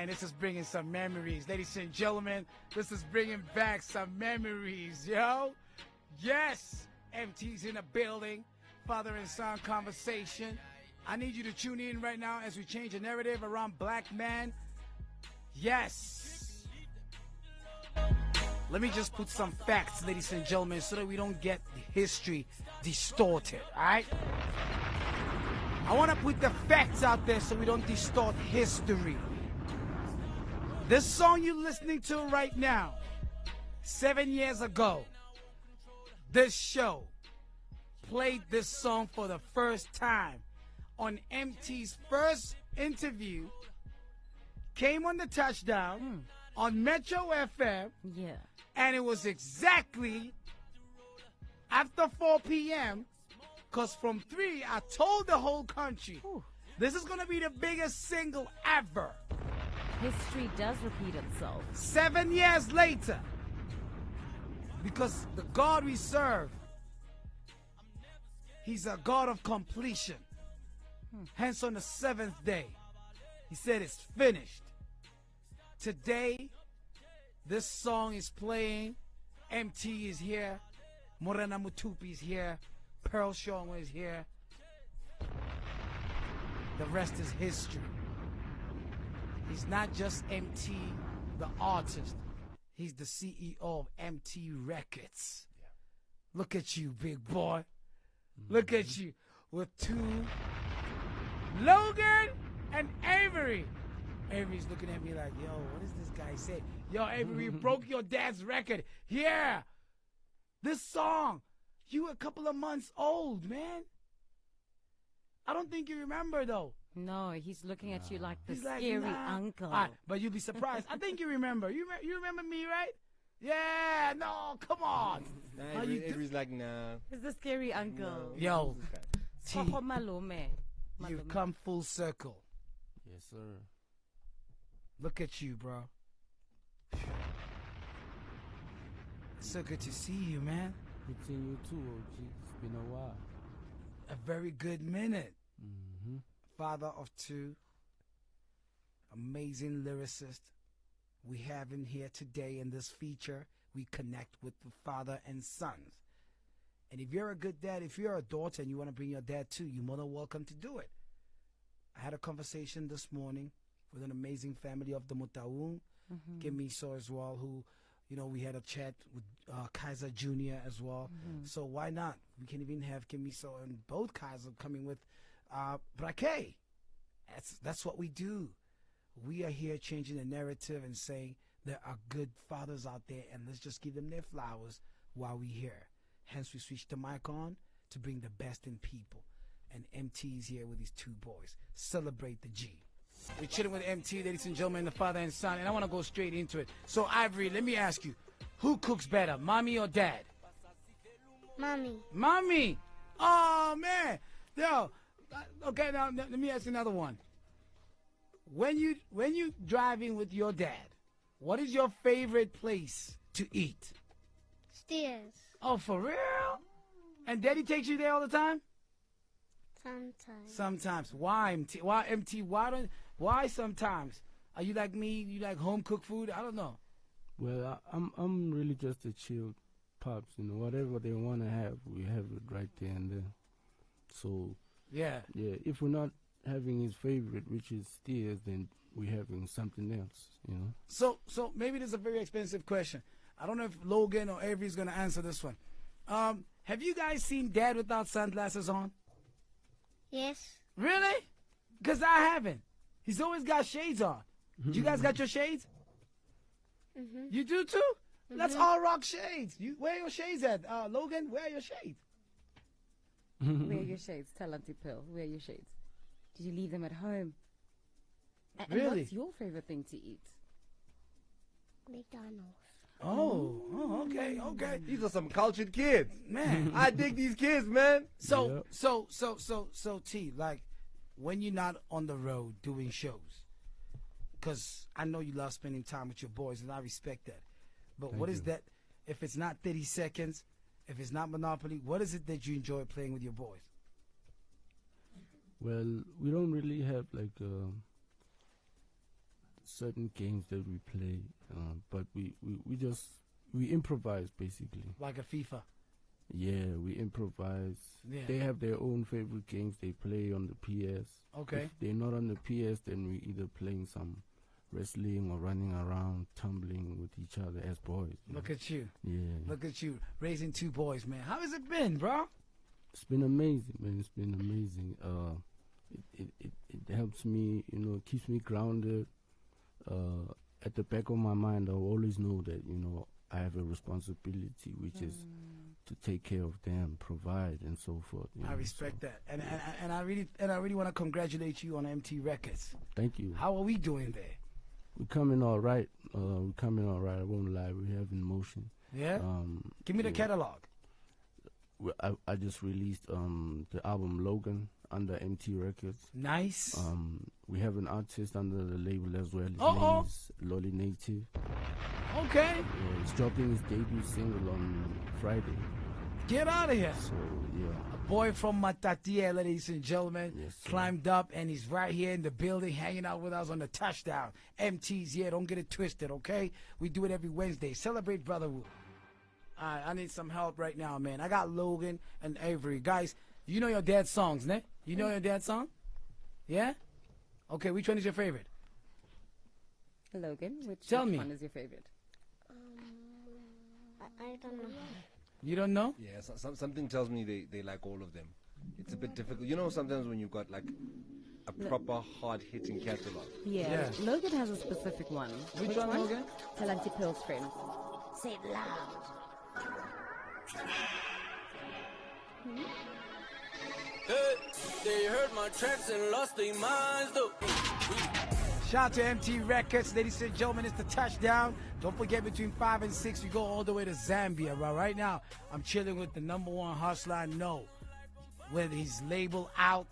this is bringing some memories. Ladies and gentlemen, this is bringing back some memories, yo. Yes, MT's in the building. Father and son conversation. I need you to tune in right now as we change the narrative around black man. Yes. Let me just put some facts, ladies and gentlemen, so that we don't get history distorted, all right? I want to put the facts out there so we don't distort history. This song you're listening to right now, 7 years ago, this show played this song for the first time on MT's first interview, came on the touchdown on Metro FM, and it was exactly after 4 p.m., because from 3, I told the whole country, this is going to be the biggest single ever. History does repeat itself. 7 years later, because the God we serve, he's a God of completion. Hence on the 7th day, he said it's finished. Today, this song is playing. MT is here. Morena Mutupi is here. Pearl Shonwa is here. The rest is history. He's not just MT, the artist. He's the CEO of MT Records. Look at you, big boy. Look at you with 2 Logan and Avery. Avery's looking at me like, yo, what does this guy say? Yo, Avery, broke your dad's record. Yeah. This song, you were a couple of months old, man. I don't think you remember, though. No, he's looking at you like the He's like, scary nah. uncle. But you'll be surprised. I think you remember. You remember me, right? Yeah, no, come on. Nah, Avery's like, nah. He's the scary uncle. No. Yo, T, Malome. you've come full circle. Yes, sir. Look at you, bro. So good to see you, man. Good seeing you too, OG. It's been a while. A very good minute. Mm-hmm. Father of 2. Amazing lyricist. We have him here today in this feature. We connect with the father and sons. And if you're a good dad, if you're a daughter and you want to bring your dad too, you're more than welcome to do it. I had a conversation this morning with an amazing family of the Mutaung, Kemiso as well, who, you know, we had a chat with Kaiser Jr. as well. So why not? We can even have Kemiso and both Kaiser coming with Brake. That's what we do. We are here changing the narrative and saying there are good fathers out there, and let's just give them their flowers while we're here. Hence, we switched the mic on to bring the best in people. And MT is here with his 2 boys. Celebrate the G. We're chilling with MT, ladies and gentlemen, the father and son, and I want to go straight into it. So, Ivory, let me ask you, who cooks better, mommy or dad? Mommy. Mommy! Oh, man. Yo, okay, now let me ask you another one. When you driving with your dad, what is your favorite place to eat? Stairs. Oh, for real? And daddy takes you there all the time? Sometimes. Sometimes. Why, MT? Why, MT? Why sometimes? Are you like me? You like home cooked food? I don't know. Well, I'm really just a chilled pops. You know, whatever they want to have, we have it right there and then. So yeah. If we're not having his favorite, which is steers, then we're having something else. You know. So maybe this is a very expensive question. I don't know if Logan or Avery is going to answer this one. Have you guys seen Dad without sunglasses on? Yes. Really? Because I haven't. He's always got shades on. You guys got your shades? You do too? Let's all rock shades. Where are your shades at? Logan, where are your shades? Where are your shades? Tell Auntie Pearl, where are your shades? Did you leave them at home? And Really? what's your favorite thing to eat? McDonald's. Oh, okay. These are some cultured kids. Man, I dig these kids, man. So T, like, when you're not on the road doing shows, because I know you love spending time with your boys, and I respect that. But what is that? If it's not 30 seconds, if it's not Monopoly, what is it that you enjoy playing with your boys? Well, we don't really have like certain games that we play, but we improvise basically. Like a FIFA. Yeah, we improvise. Yeah. They have their own favorite games they play on the PS. Okay. If they're not on the PS, then we either playing some wrestling or running around, tumbling with each other as boys. Look at you. Yeah. Look at you. Raising 2 boys, man. How has it been, bro? It's been amazing, man. It's been amazing. It helps me, it keeps me grounded. At the back of my mind, I always know that, I have a responsibility, which is to take care of them, provide, and so forth. I respect that, and I really want to congratulate you on MT Records. Thank you. How are we doing there? We're coming all right. I won't lie. We have in motion. Yeah. Give me the catalog. I just released the album Logan under Emtee Records. Nice. We have an artist under the label as well. His name is Lolly Native. Okay. Yeah, he's dropping his debut single on Friday. Get out of here. So yeah. A boy from Matatia, ladies and gentlemen, Yes, sir. climbed up and he's right here in the building hanging out with us on the touchdown. MT's here. Don't get it twisted, okay? We do it every Wednesday. Celebrate brotherhood. All right, I need some help right now, man. I got Logan and Avery. Guys, you know your dad's songs, ne? You know your dad's song? Yeah? Okay, which one is your favorite? Logan, which Tell me. one is your favorite? I don't know. You don't know? Yeah, something tells me they like all of them. It's a bit difficult. Sometimes when you've got like a proper hard-hitting catalog. Yeah. Logan has a specific one. Which one, Logan? Talanti Pill's friend. Say it loud. Hey, they heard my tracks and lost their minds though. Shout out to MT Records, ladies and gentlemen. It's the touchdown. Don't forget, between 5 and 6, we go all the way to Zambia. But right now, I'm chilling with the #1 hustler I know. With his label out,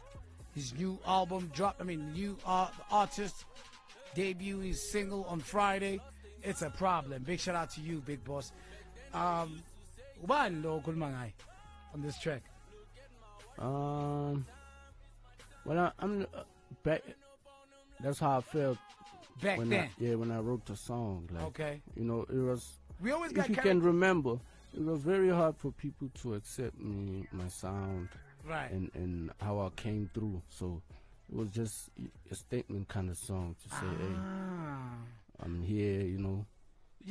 his new album dropped. New artist debut his single on Friday. It's a problem. Big shout out to you, big boss. One local mangai on this track. Well, I'm back. That's how I felt Back then. when I wrote the song. Like, Okay. it was. We always If got you carried. can remember, it was very hard for people to accept me, my sound, Right. and how I came through. So it was just a statement kind of song to say, hey, I'm here. You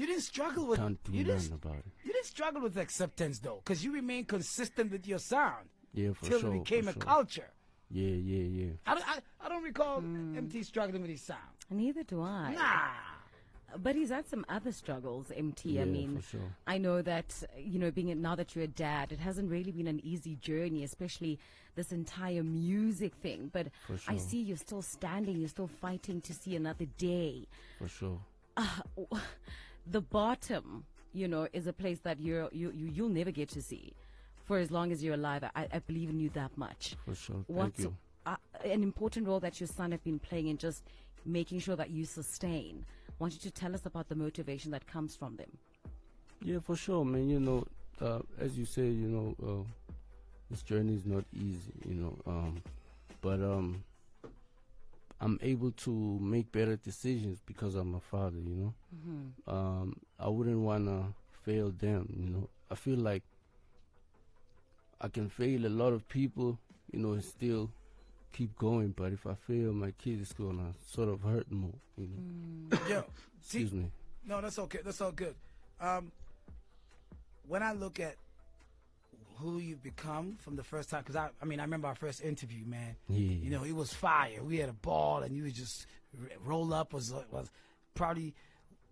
didn't struggle with Can't do you nothing didn't, about it. you didn't struggle with acceptance though, because you remained consistent with your sound Yeah, for till sure. it became for a sure. culture. Yeah. I don't recall MT struggling with his sound. Neither do I. Nah. But he's had some other struggles, MT. Yeah, I mean, for sure. I know that, now that you're a dad, it hasn't really been an easy journey, especially this entire music thing. But For I sure. see you're still standing, you're still fighting to see another day. For sure. The bottom, is a place that you'll never get to see for as long as you're alive. I believe in you that much. For sure. Thank What's you. an important role that your son have been playing in just making sure that you sustain? I want you to tell us about the motivation that comes from them. Yeah, for sure, man. As you say, this journey is not easy, but I'm able to make better decisions because I'm a father, I wouldn't want to fail them, I feel like I can fail a lot of people, and still keep going, but if I fail my kids, it's going to sort of hurt more, Yo, Excuse me. No, that's okay. That's all good. When I look at who you've become from the first time, because I remember our first interview, man. Yeah. It was fire. We had a ball, and you would just roll up. Was probably.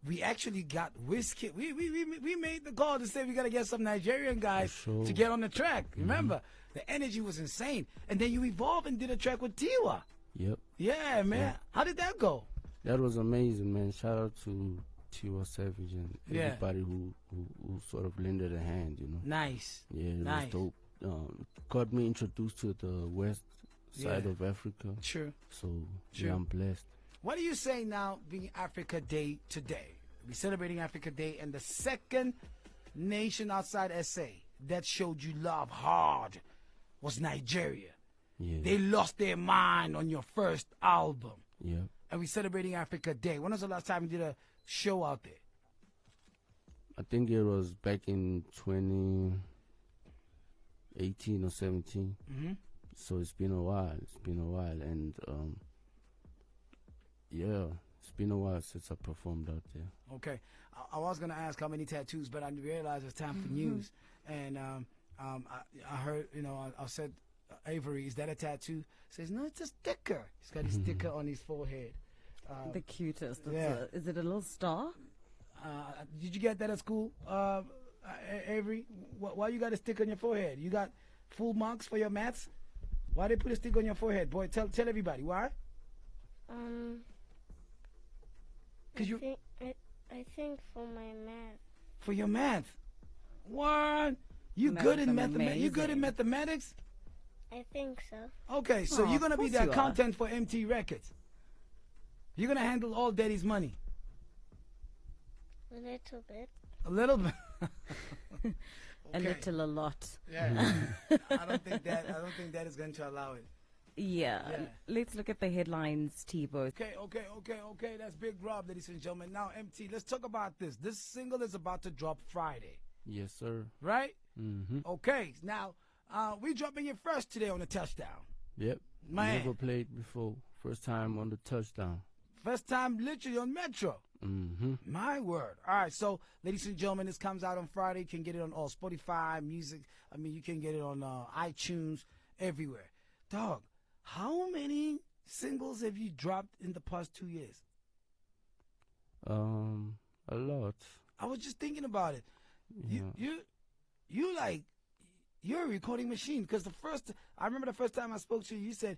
We actually got whiskey. We made the call to say we got to get some Nigerian guys For sure. to get on the track. Remember, the energy was insane, and then you evolved and did a track with Tiwa. Yep. Yeah, man. Yeah. How did that go? That was amazing, man. Shout out to Tiwa Savage and Yeah. everybody who sort of lended a hand, Nice. Yeah, it Nice. was dope. Got me introduced to the west side Yeah. of Africa. True. So True. yeah, I'm blessed. What do you say now, being Africa Day today? We're celebrating Africa Day, and the second nation outside SA that showed you love hard was Nigeria. Yeah. They lost their mind on your first album. Yep. and we're celebrating Africa Day. When was the last time you did a show out there? I think it was back in 2018 or 17. Mm-hmm. So it's been a while. And yeah, it's been a while since I performed out there. Okay. I was going to ask how many tattoos, but I realized it's time for news. And I heard, I said, Avery, is that a tattoo? Says, no, it's a sticker. He's got his sticker on his forehead. The cutest. Yeah. Is it a little star? Did you get that at school, Avery? Why you got a sticker on your forehead? You got full marks for your maths? Why they put a sticker on your forehead? Boy, tell everybody. Why? I think for my math. For your math. What? You Math good in is mathematics? You good in amazing. mathematics? I think so. Okay, so Oh, you're gonna of be course the you are. accountant for MT Records. You're gonna handle all Daddy's money. A little bit. A little bit. A Okay. little, a lot. Yeah. I don't think that is going to allow it. Yeah. Yeah. Let's look at the headlines, T-Bo. Okay. That's Big Rob, ladies and gentlemen. Now, MT, let's talk about this. This single is about to drop Friday, Yes, sir. right? Mm-hmm. Okay. Now, we dropping it first today on the touchdown. Yep. Man. Never played before. First time on the touchdown. First time literally on Metro. Mm-hmm. My word. All right, so ladies and gentlemen, this comes out on Friday. You can get it on all Spotify, music. I mean, you can get it on iTunes, everywhere. Dog, how many singles have you dropped in the past 2 years? A lot. I was just thinking about it. Yeah. You're a recording machine. Because I remember the first time I spoke to you, you said,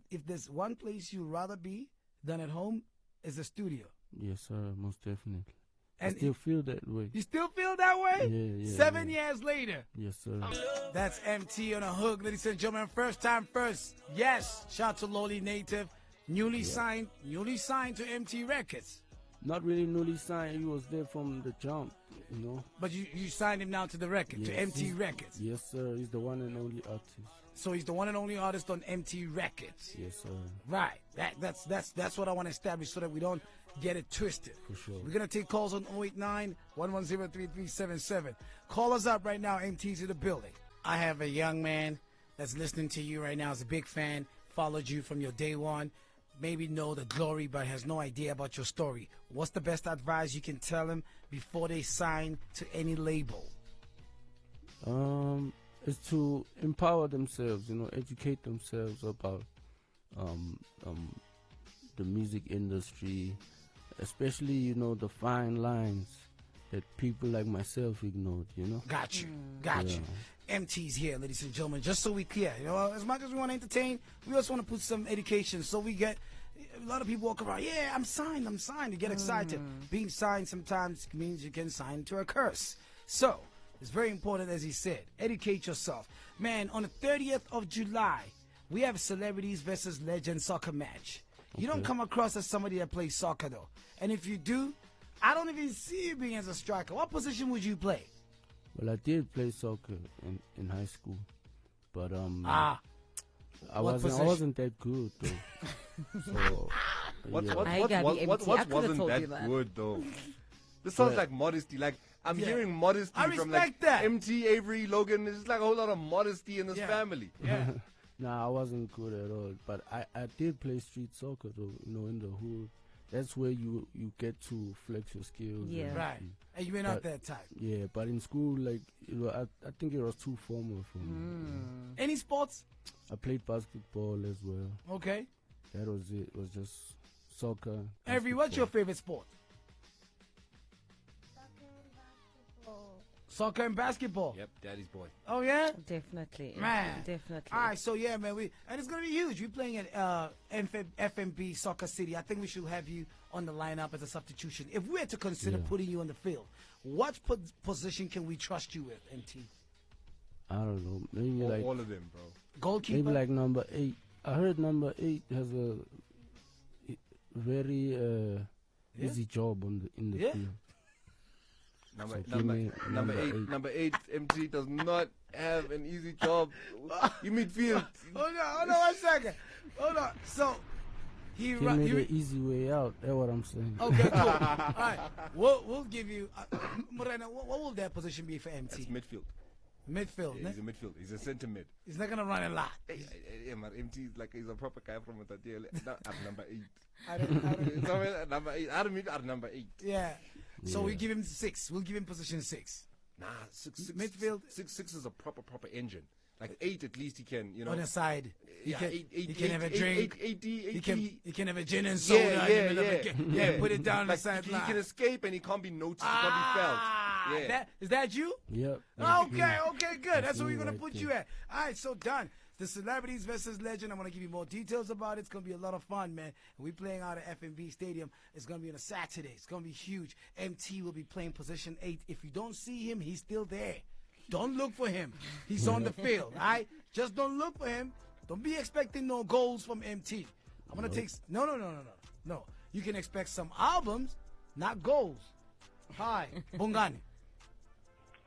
if there's one place you'd rather be than at home, is the studio. Yes, sir. Most definitely. And I still feel that way. You still feel that way? Yeah. 7 years later. Yes, sir. That's MT on a hook, ladies and gentlemen. First time first. Yes. Shout out to Loli Native. Newly signed to MT Records. Not really newly signed. He was there from the jump, you know. But you signed him now to the record, to Yes, MT he's- Records. Yes, sir. He's the one and only artist. So he's the one and only artist on MT Records. Yes, sir. Right. That's what I want to establish so that we don't get it twisted. For sure. We're going to take calls on 089-110-3377. Call us up right now, MT to the building. I have a young man that's listening to you right now. Is a big fan, followed you from your day one. Maybe know the glory, but has no idea about your story. What's the best advice you can tell him before they sign to any label? Is to empower themselves, you know, educate themselves about the music industry, especially, you know, the fine lines that people like myself ignored, you know. Got you. Yeah. MT's here, ladies and gentlemen, just so we clear. You know, as much as we want to entertain, we also want to put some education. So we get a lot of people walk around, yeah, I'm signed. You get excited. Being signed sometimes means you can sign to a curse. So it's very important, as he said, educate yourself. Man, on the 30th of July, we have Celebrities versus Legends soccer match. You don't come across as somebody that plays soccer, though. And if you do, I don't even see you being as a striker. What position would you play? Well, I did play soccer in high school, but Ah. I What wasn't that good though. So What yeah. I gotta be empty. I could've wasn't told that you that. good though? This sounds Yeah. like modesty. Like I'm Yeah. hearing modesty I from like respect that. MT, Avery, Logan. There's like a whole lot of modesty in this Yeah. family. Yeah. Nah, I wasn't good at all. But I did play street soccer though, you know, in the hood. That's where you get to flex your skills. Yeah. and- Right. And you were not But- that type. Yeah, but in school, like, you know, I think it was too formal for me. Any sports? I played basketball as well. Okay. That was it. It was just soccer. Avery, what's your basketball. favorite sport? Basketball. Soccer and basketball. Yep, daddy's boy. Oh, yeah? Definitely. Man. Definitely. All right, so yeah, man, and it's gonna be huge. We're playing at FMB Soccer City. I think we should have you on the lineup as a substitution. If we had to consider Yeah. putting you on the field, what position can we trust you with, MT? I don't know. Maybe like All of them, bro. Goalkeeper. maybe like number 8. I heard number 8 has a very Yeah. easy job in the Yeah. field. Number, So give number, me number number eight. eight. Number 8. MT does not have an easy job. You midfield. Hold on 1 second. Hold on. So, He Give me the easy way out. That's what I'm saying. Okay, cool. All right, we'll give you. Morena, what will that position be for MT? It's midfield. Midfield. Yeah, he's a midfield. He's a centre mid. He's not gonna run a lot. Yeah, man. MT is like he's a proper guy from Utatiele. At number 8. I don't, Somewhere at number 8. I don't mean at number 8. yeah. So Yeah. we give him 6. We'll give him position 6. Nah, six Midfield. Six is a proper engine. Like 8, at least he can, you know. On the side. Yeah, He can have a drink. 80, He can have a gin and soda. in the middle of the yeah. Put it down on the Like, sideline. he can escape and he can't be noticed. He can't be felt. Yeah. Is that you? Yep. Okay, good. That's where we're me gonna right put there. you at. All right, so done. The Celebrities versus Legend. I'm gonna give you more details about it. It's gonna be a lot of fun, man. And we playing out at FNB Stadium. It's gonna be on a Saturday. It's gonna be huge. MT will be playing position 8. If you don't see him, he's still there. Don't look for him. He's on the field. All right, just don't look for him. Don't be expecting no goals from MT. I'm gonna take no. You can expect some albums, not goals. Hi, Bungani.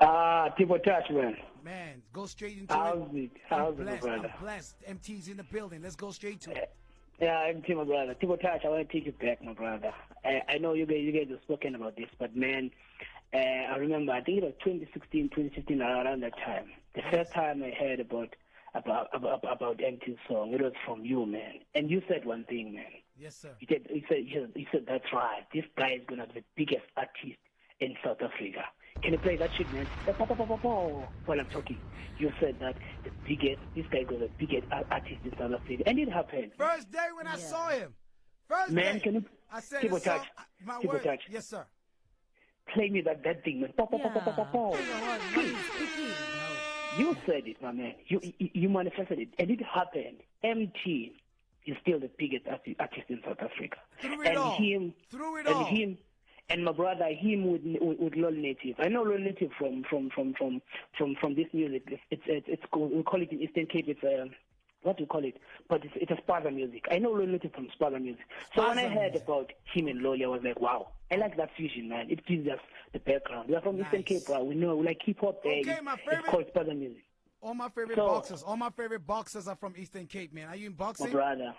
Tipo Touch, man. Man, go straight into How's it. it? How's it, my I'm brother? blessed. MT's in the building. Let's go straight to it. Yeah, I'm Tim, my brother. Tipo Touch, I want to take you back, my brother. I know you guys have spoken about this, but man, I remember, I think it was 2016, 2015, around that time. The first time I heard about MT's song, it was from you, man. And you said one thing, man. Yes, sir. You said that's right. This guy is going to be the biggest artist in South Africa. Can you play that shit, man? While I'm talking, you said that this guy was the biggest artist in South Africa, and it happened. First day when I saw him. First Man, day. can you I said People this song, touch. my People word. touch. Yes, sir. play me that thing, man? You said it, my man. You manifested it, and it happened. MT is still the biggest artist in South Africa. Through it all. Him and my brother, him with Lol Native. I know Lol Native from this music. It's called, we call it in Eastern Cape. It's what do you call it? But it's a Sparta music. I know Lol Native from Sparta music. So when I heard about him and Lolly, I was like, wow, I like that fusion, man. It gives us the background. We are from Eastern Cape, bro. We know, we like hip hop. Okay, my favorite. It's called Sparta music. All my favorite boxers are from Eastern Cape, man. Are you in boxing? My brother.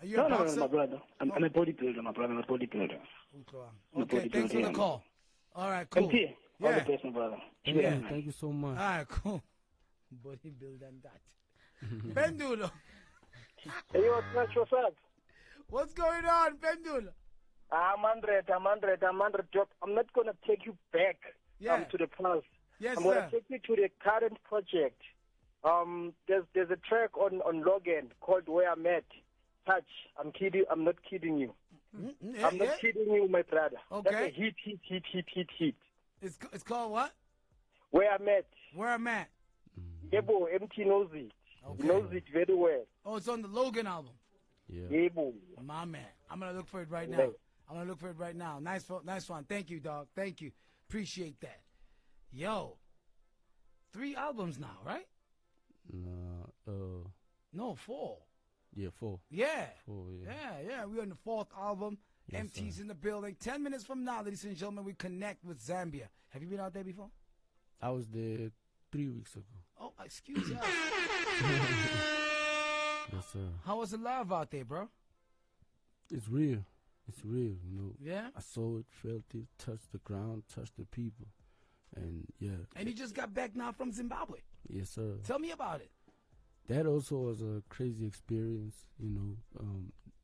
Are you a boxer? No, my brother. I'm a bodybuilder, my brother. I'm a bodybuilder. Okay, thanks for the call. All right, cool. MT, all the best, my brother. Yeah. Thank you so much. All right, cool. Bodybuilder and that. Pendulo. Hey, what's up? What's going on, Pendulo? I'm 100. I'm not going to take you back to the past. Yes, I'm going sir. to take you to the current project. There's a track on Logan called Where I'm At. Touch. I'm kidding. I'm not kidding you. I'm not kidding you, my brother. Okay. That's a hit. It's called what? Where I'm At. Where I'm At. Yebo, MT knows it. Okay. He knows it very well. Oh, it's on the Logan album. Yeah. Yebo. My man. I'm going to look for it right Yeah. now. Nice one. Thank you, dog. Thank you. Appreciate that. Yo. 3 albums now, right? No, 4. Yeah, 4. Yeah. 4, yeah. Yeah. We're on the 4th album. Yes, MT's sir. in the building. 10 minutes from now, ladies and gentlemen, we connect with Zambia. Have you been out there before? I was there 3 weeks ago. Oh, excuse us. Yes, sir. How was the love out there, bro? It's real. It's real, you know. Yeah? I saw it, felt it, touched the ground, touched the people. And, yeah. And you just got back now from Zimbabwe. Yes, sir. Tell me about it. That also was a crazy experience, you know.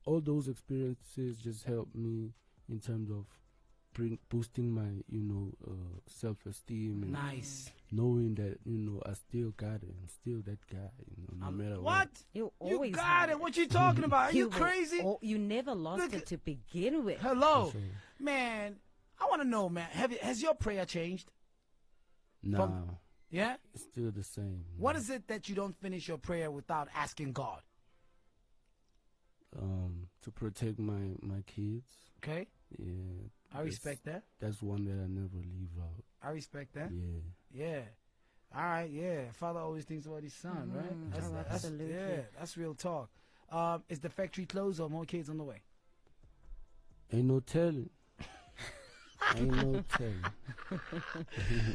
All those experiences just helped me in terms of boosting my, you know, self-esteem and Nice. knowing that, you know, I still got it. I'm still that guy, you know, no matter What? You You always got have it. What you talking about? Are you will crazy? you never lost Look it at- to begin with. Hello. Yes, sir. Man, I want to know, man. Has your prayer changed? Nah, Yeah? it's still the same. What is it that you don't finish your prayer without asking God? To protect my kids. Okay? Yeah. I respect that. That's one that I never leave out. I respect that. Yeah. Yeah. All right, yeah. Father always thinks about his son, right? That's, absolutely. Yeah, that's real talk. Is the factory closed or more kids on the way? Ain't no telling. Ain't no telling.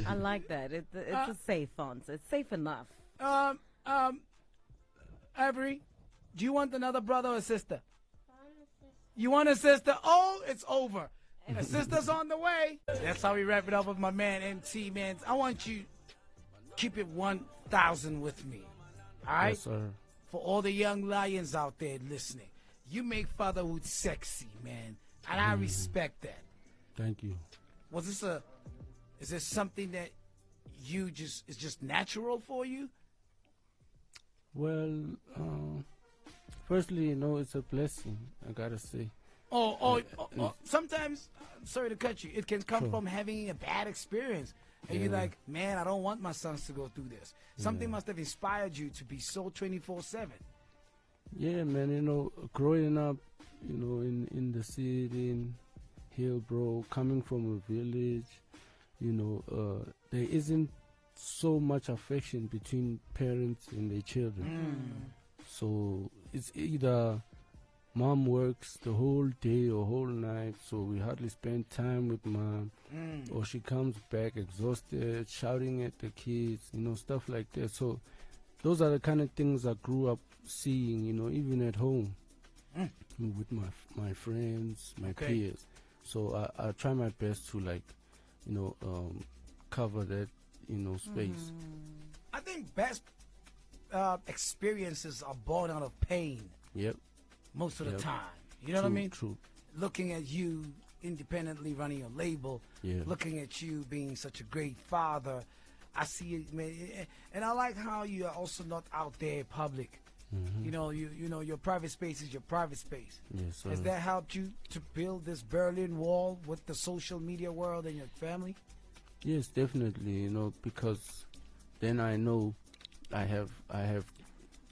I like that. It's a safe answer. It's safe enough. Avery, do you want another brother or sister? I want a sister. You want a sister? Oh, it's over. A sister's on the way. That's how we wrap it up with my man MT, man. I want you keep it 1,000 with me. All right? Yes, sir. For all the young lions out there listening, you make fatherhood sexy, man. And I respect that. Thank you. Is this something that is just natural for you? Well, firstly, you know, it's a blessing, I gotta say. Sometimes, sorry to cut you, it can come from having a bad experience. And you're like, man, I don't want my sons to go through this. Something must have inspired you to be so 24/7. Yeah, man, you know, growing up, you know, in the city, in Hillbrow, coming from a village, you know, there isn't so much affection between parents and their children. So it's either mom works the whole day or whole night, so we hardly spend time with mom, or she comes back exhausted, shouting at the kids, you know, stuff like that. So those are the kind of things I grew up seeing, you know, even at home with my friends, my peers. So I try my best to, like, you know, cover that, you know, space. I think best experiences are born out of pain. Yep. Most of the time. You know what I mean? True. Looking at you independently running your label, looking at you being such a great father, I see it, man. And I like how you are also not out there public. You know, you know, your private space is your private space. Yes, sir. Has that helped you to build this Berlin Wall with the social media world and your family? Yes, definitely, you know, because then I know I have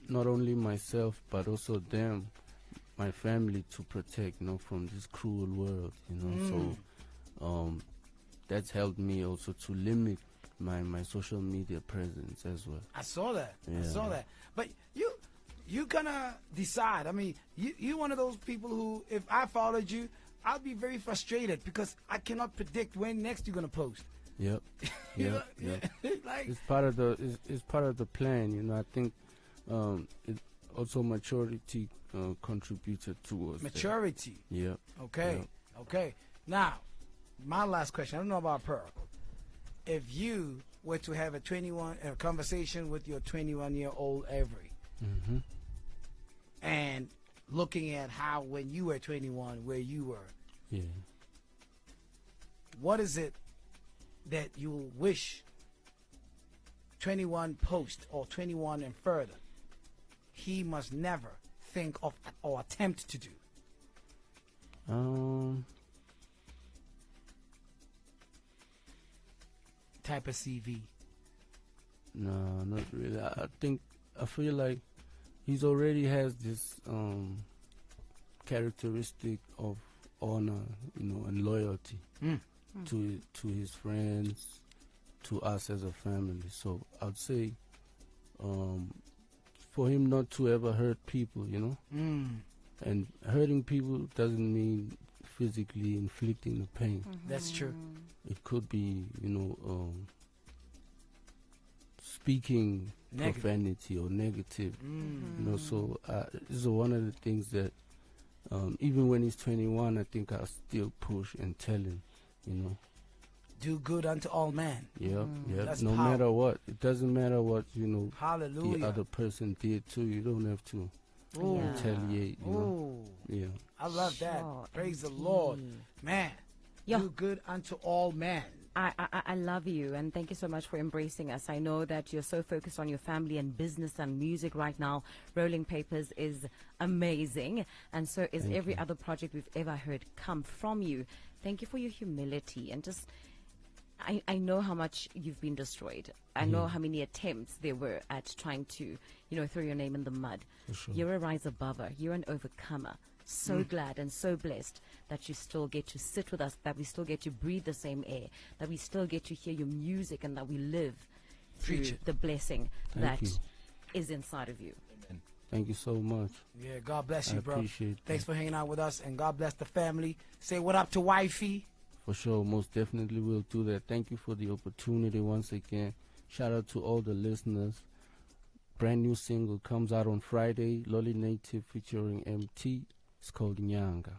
not only myself but also them, my family, to protect, you know, from this cruel world, you know. So that's helped me also to limit my social media presence as well. I saw that. I saw that. But you gonna decide. I mean, you one of those people who, if I followed you, I'll be very frustrated because I cannot predict when next you're gonna post. Yep. You Yep. know, like, it's part of the plan, you know. I think it also maturity contributed towards maturity. That. Yep. Okay. Yep. Okay. Now, my last question. I don't know about Pearl. If you were to have a conversation with your 21-year-old Avery, and looking at how when you were 21, where you were, what is it that you wish 21 post or 21 and further he must never think of or attempt to do? Type of CV. No, not really. I feel like he's already has this characteristic of honor, you know, and loyalty to his friends, to us as a family. So I'd say for him not to ever hurt people, you know. And hurting people doesn't mean physically inflicting the pain. That's true. It could be, you know, speaking profanity or negative. You know, so this is one of the things that even when he's 21, I think I'll still push and tell him, you know. Do good unto all men. Yep. That's No power. matter what. It doesn't matter what, you know, Hallelujah. the other person did too. You don't have to retaliate, you know. Yeah. I love that. Sure, Praise the indeed. Lord. Man, do good unto all men. I love you, and thank you so much for embracing us. I know that you're so focused on your family and business and music right now. Rolling Papers is amazing, and so is every other project we've ever heard come from you. Thank you for your humility, and just I know how much you've been destroyed. I know how many attempts there were at trying to, you know, throw your name in the mud. For sure. You're a riser-bover. You're an overcomer. So glad and so blessed that you still get to sit with us, that we still get to breathe the same air, that we still get to hear your music, and that we live through the blessing that is inside of you. Thank you so much. Yeah, God bless you, I bro. appreciate that. Thanks for hanging out with us, and God bless the family. Say what up to wifey. For sure, most definitely will do that. Thank you for the opportunity once again. Shout out to all the listeners. Brand new single comes out on Friday, Lolly Native featuring Emtee. It's called Nyanga.